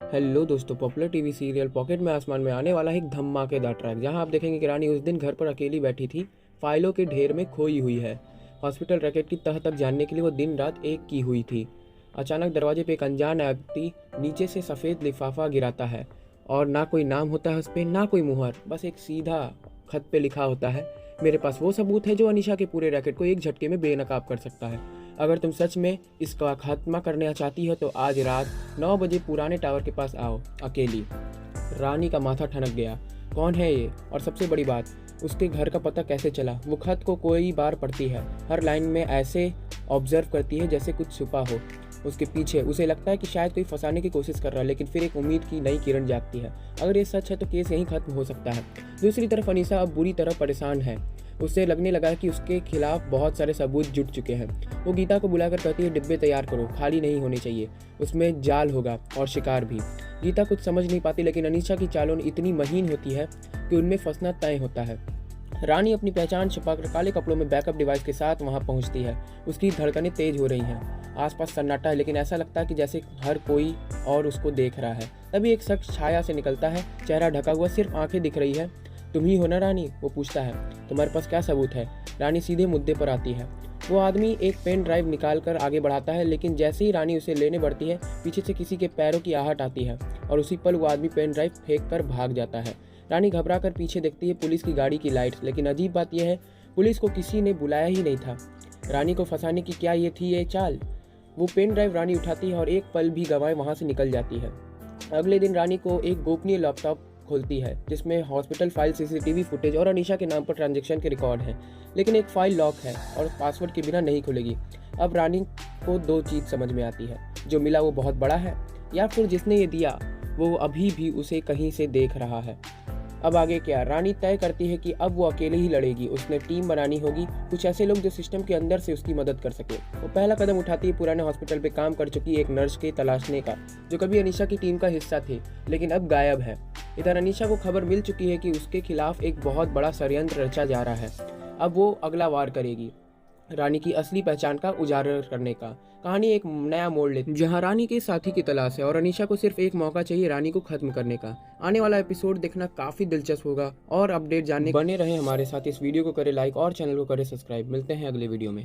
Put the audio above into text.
Hello दोस्तों, popular TV serial pocket में आसमान में आने वाला है एक धमाकेदार ट्रैक, जहां आप देखेंगे कि रानी उस दिन घर पर अकेली बैठी थी, फाइलों के ढेर में खोई हुई है। हॉस्पिटल रैकेट की तह तक जानने के लिए वो दिन रात एक की हुई थी। अचानक दरवाजे पे एक अनजान व्यक्ति नीचे से सफ़ेद लिफाफा गिराता है, और ना कोई नाम होता है उस पर, ना कोई मुहर, बस एक सीधा खत पे लिखा होता है, मेरे पास वो सबूत है जो अनीशा के पूरे रैकेट को एक झटके में बेनकाब कर सकता है। अगर तुम सच में इसका खात्मा करना चाहती हो तो आज रात 9 बजे पुराने टावर के पास आओ, अकेली। रानी का माथा ठनक गया। कौन है ये, और सबसे बड़ी बात, उसके घर का पता कैसे चला? वो खत को कई बार पढ़ती है, हर लाइन में ऐसे ऑब्जर्व करती है जैसे कुछ छुपा हो उसके पीछे। उसे लगता है कि शायद कोई फंसाने की कोशिश कर रहा है, लेकिन फिर एक उम्मीद की नई किरण जागती है। अगर ये सच है तो केस यहीं खत्म हो सकता है। दूसरी तरफ अनीसा अब बुरी तरह परेशान है। उसे लगने लगा है कि उसके खिलाफ बहुत सारे सबूत जुट चुके हैं। वो गीता को बुलाकर कहती है, डिब्बे तैयार करो, खाली नहीं होने चाहिए, उसमें जाल होगा और शिकार भी। गीता कुछ समझ नहीं पाती, लेकिन अनीशा की चालों इतनी महीन होती है कि उनमें फंसना तय होता है। रानी अपनी पहचान छुपाकर काले कपड़ों में बैकअप डिवाइस के साथ वहां पहुंचती है। उसकी धड़कनें तेज हो रही हैं। आसपास सन्नाटा है, लेकिन ऐसा लगता है कि जैसे हर कोई और उसको देख रहा है। तभी एक शख्स छाया से निकलता है, चेहरा ढका हुआ, सिर्फ आंखें दिख रही है। तुम ही हो ना रानी? वो पूछता है। तुम्हारे पास क्या सबूत है? रानी सीधे मुद्दे पर आती है। वो आदमी एक पेन ड्राइव निकाल कर आगे बढ़ाता है, लेकिन जैसे ही रानी उसे लेने बढ़ती है, पीछे से किसी के पैरों की आहट आती है, और उसी पल वो आदमी पेन ड्राइव फेंक कर भाग जाता है। रानी घबरा कर पीछे देखती है, पुलिस की गाड़ी की लाइट्स, लेकिन अजीब बात यह है, पुलिस को किसी ने बुलाया ही नहीं था। रानी को फंसाने की क्या ये थी ये चाल? वो पेन ड्राइव रानी उठाती है और एक पल भी गंवाए वहां से निकल जाती है। अगले दिन रानी को एक गोपनीय लैपटॉप खुलती है, जिसमें हॉस्पिटल फाइल, सीसीटीवी फुटेज और अनीशा के नाम पर ट्रांजैक्शन के रिकॉर्ड हैं। लेकिन एक फाइल लॉक है और पासवर्ड के बिना नहीं खुलेगी। अब रानी को दो चीज़ समझ में आती है, जो मिला वो बहुत बड़ा है, या फिर जिसने ये दिया वो अभी भी उसे कहीं से देख रहा है। अब आगे क्या? रानी तय करती है कि अब वो अकेले ही लड़ेगी। उसने टीम बनानी होगी, कुछ ऐसे लोग जो सिस्टम के अंदर से उसकी मदद कर सके। वो पहला कदम उठाती है पुराने हॉस्पिटल पे काम कर चुकी एक नर्स के तलाशने का, जो कभी अनीशा की टीम का हिस्सा थी, लेकिन अब गायब है। इधर अनीशा को खबर मिल चुकी है कि उसके खिलाफ एक बहुत बड़ा षड्यंत्र रचा जा रहा है। अब वो अगला वार करेगी, रानी की असली पहचान का उजागर करने का। कहानी एक नया मोड़ लेती है, जहां रानी के साथी की तलाश है और अनीशा को सिर्फ एक मौका चाहिए रानी को खत्म करने का। आने वाला एपिसोड देखना काफी दिलचस्प होगा, और अपडेट जानने बने रहे हमारे साथ। इस वीडियो को करें लाइक और चैनल को करें सब्सक्राइब। मिलते हैं अगले वीडियो में।